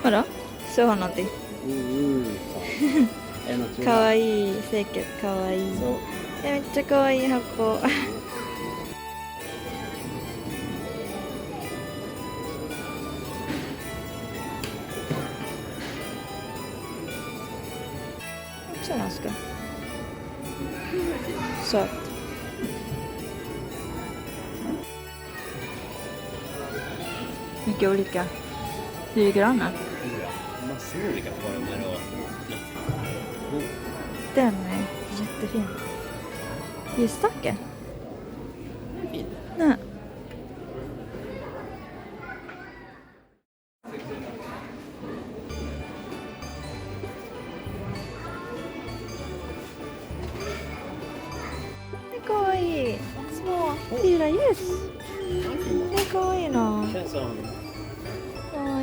ほら、そうなんて。かわいい、清潔、かわいい。めっちゃかわいい箱。Ganska söt. Mycket olika fyrgrannar. Massor med olika former och den är jättefin. Ljusstake? Fin. Nej. Små fyra ljus. Det är kawaii nå. Det känns som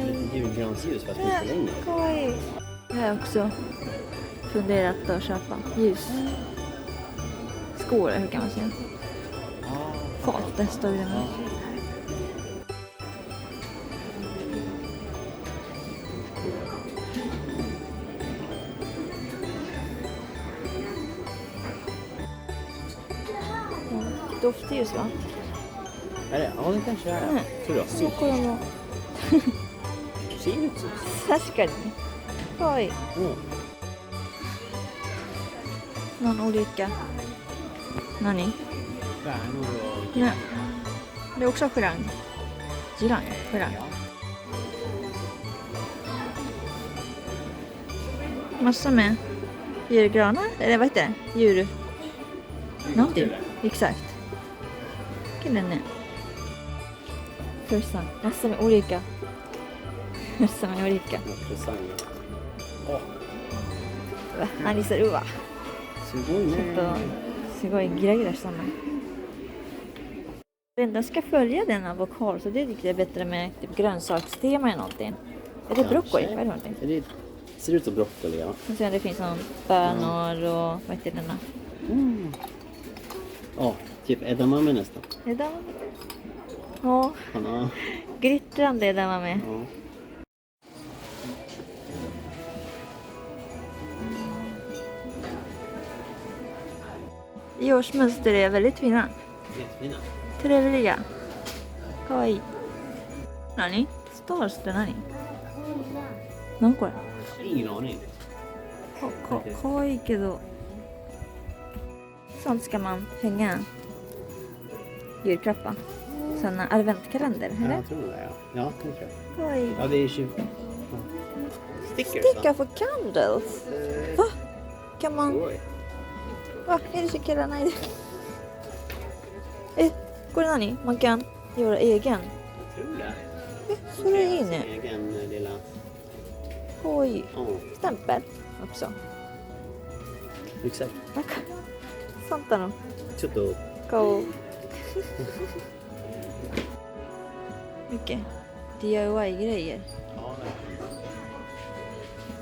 lite julgransljus fast lite längre. Kawaii. Jag har också funderat att köpa ljus. Skor, hur kan man säga? Fat, det står det med. Doftljus va? Är det? Ja, det kanske är. Tror jag. Ser ut så. 確かに。かわいい。någon olika. Nani? Nej. Det är också girang. Girang. Massa med julgranar. Eller vad heter det? Djur. Någonting. Exakt. Killen är. Första. Massa med olika. Massa med olika.何するわ。すごいね。ちょっとすごいギラギラしたな。Den ska följa denna vokal så det tycker jag är bättre med typ grönsakstema eller någonting. Är det broccoli? Vad är det någonting? Det ser ut som broccoli, ja. Och sen det finns någon bönor och vad heter denna? Ja, typ edamame nästan. Edamame? Ja. Glittrande edamame. Ja. Årsmönster är väldigt fina. Jättefina. Trevliga. Kawaii. Nani? Stars det nani? Någonこれ? Ingen aning. Kawaii kedo. Sånt ska man hänga julklappar. Såna adventkalender, eller? Ja, jag tror det, ja. Ja, kanske. Kawaii. Ja, det är 20. Stickar för candles. Va? Kan man... Va? Är det så killar? Nej. これ何? Man kan göra egen. Jag tror det. Så det är inne. Egen lilla... Oj. Stämpel också. Exakt. Santだの. ちょっと 顔. Mycket DIY-grejer.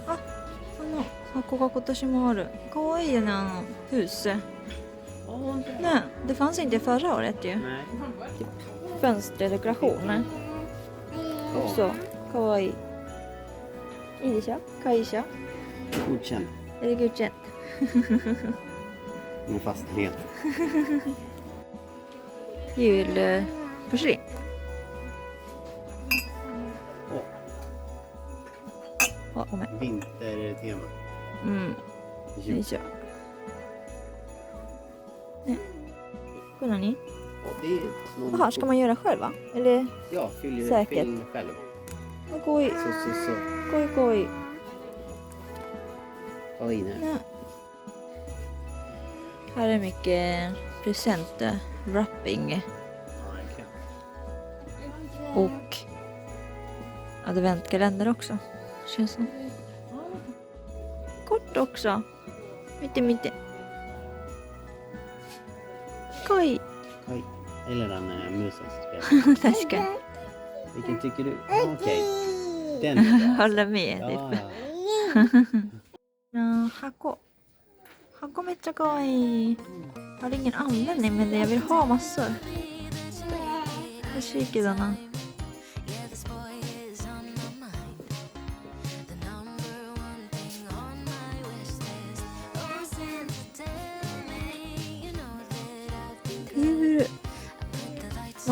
Ah, 箱が今年もある. かわいいよね、huset. Nej, det fanns inte förra året ju. Nej. Fönsterdekorationer. Också kawaii. Iいでしょ? Kaisha. Godkänt. Är det godkänt? Den är fast helt. Julporslin. Vintertema.よいしょ. Nej. Vad är det? Jaha, ska man göra själv va? Eller? Ja, fyll själv. Kawaii. Så. Kawaii. Kawaii nu. Ja. Här är mycket presenter, wrapping och adventkalender också. Känns som. Kort också. Mitt. Kawaii. Eller den musens spel. Tackar. Vilken tycker du? Okej. Den är bra. Håller med. Ja. Ja, hako. Hako めっちゃ可愛い. Har ingen användning men jag vill ha massor. Jag kikar då.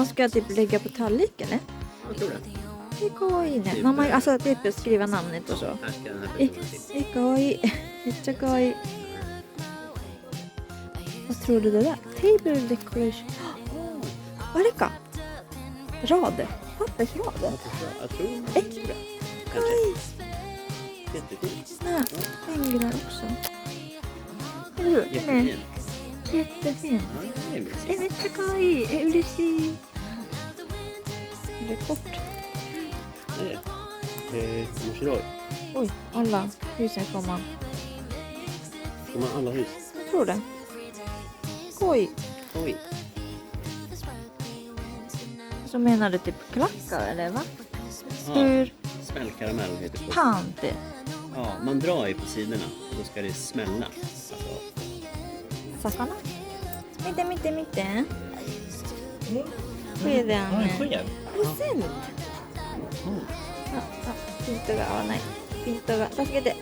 Man ska typ lägga på tallrik eller? Jag tror det. Det är kawaiiね。名前、alltså typ skriva namnet och så. Här ska den här bilden till. kawaii. めっちゃkawaii. Vad tror du det där? Table decoration. あれか。rad. Pappersrad. Jag tror det. Kawaii. Jättefint. Nej, hänger också. Eller hur? Jättefint. Jättefint. Ja, det är mysigt. めっちゃkawaii. 嬉しい。det är kort.面白い。 Oj, alla husen får man. Får man alla hus? Jag tror det. Oj. Oj. Så menar du typ klackar eller va? Ja. Hur? Smällkaramell heter det. Pante. Ja, man drar ju på sidorna. Då ska det smälla. Alltså. Sakana? Mitte. Vad är det? Skev. Present. ピントが合わない。ピントが助けて。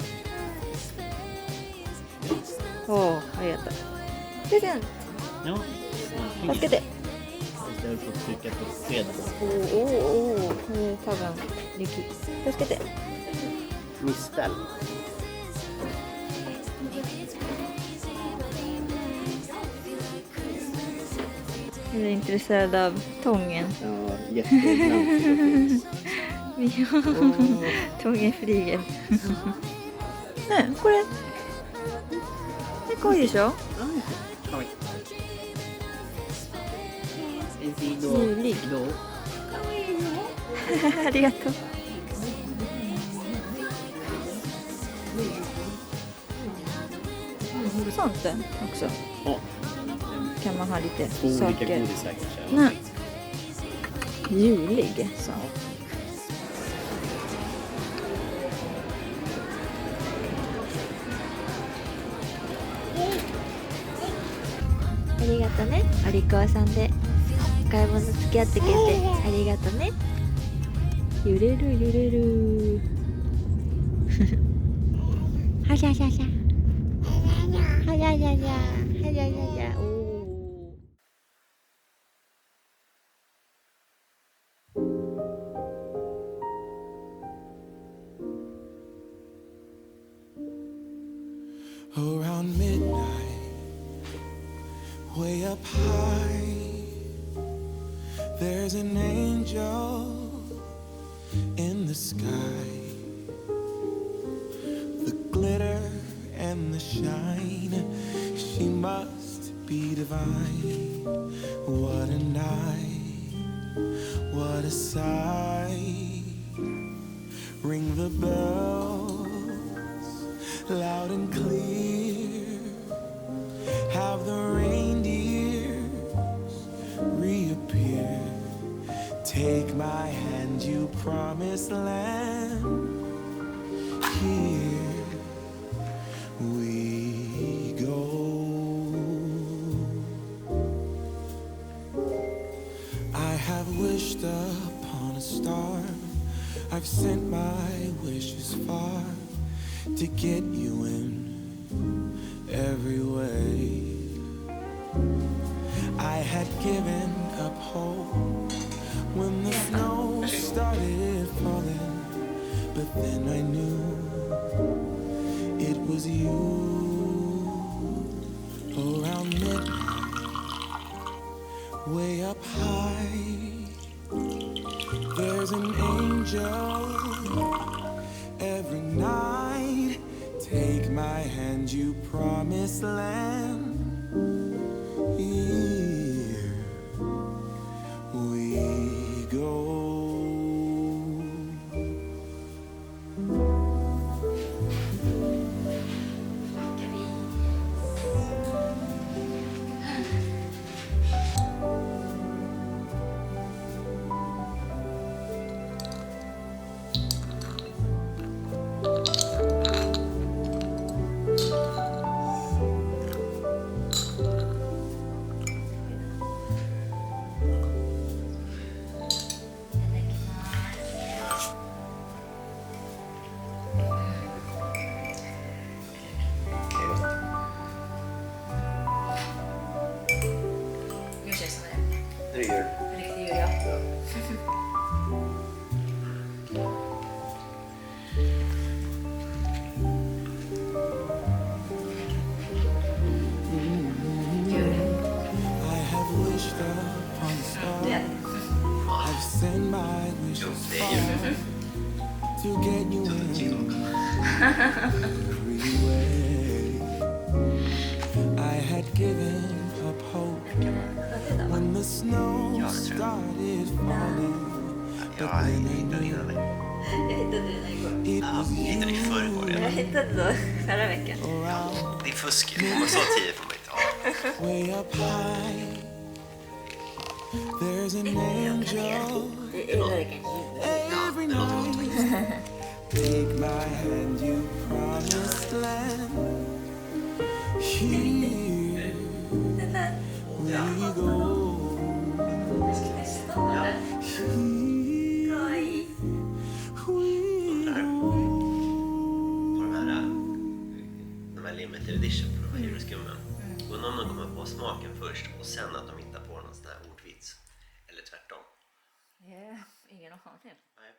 おお、ありがとう。プレゼント。 Ja. 助けて。 Istället för att trycka på skeden. おお、これ多分雪。助けて。 Mistel. Jag är intresserad av tången. Ja, jätteintressant. Tången flyger. ね、これ。可愛いでしょ？ Oj. En fin då. Julig. Då. ありがとう。Sånt också. Ja. Kan man ha lite Olika saker. godisar kanske. Nej. Julig. Så. Arigatoね。お利口さんでお買い物付き合ってくれてありがとね。揺れる揺れる。はしゃはしゃはしゃ。はややや。はややや。おお。Around midnight, way up high, there's an angel in the sky. The glitter and the shine, she must be divine. What a night, what a sight. Ring the bells loud and clear. Have the reindeers reappear. Take my hand, you promised land. Here we go. I have wished upon a star. I've sent my wishes far to get you in every way. I had given up hope when the snow started falling, but then I knew it was you. Around midnight, way up high, there's an angel every night. Take my hand, you promised land. Here we go. Det gör. Jo, det är ju to get you in every way. I had given up hope when the snow started falling. Jag hittade innan dig. Jag hittade den här igår. It Ja, was jag hittade i förrgår Jag redan. hittade då förra veckan. Det är fusk. Man sa 10 får man inte ha. way up high. There's an angel Det är verkligen every night. Take my hand, you promised land. Here we go. De här limited edition på de här julskummen. Undrar om de kommer på smaken först och sen att de hittar på någon sån här ordvits. Eller tvärtom. ingen aning. Nej.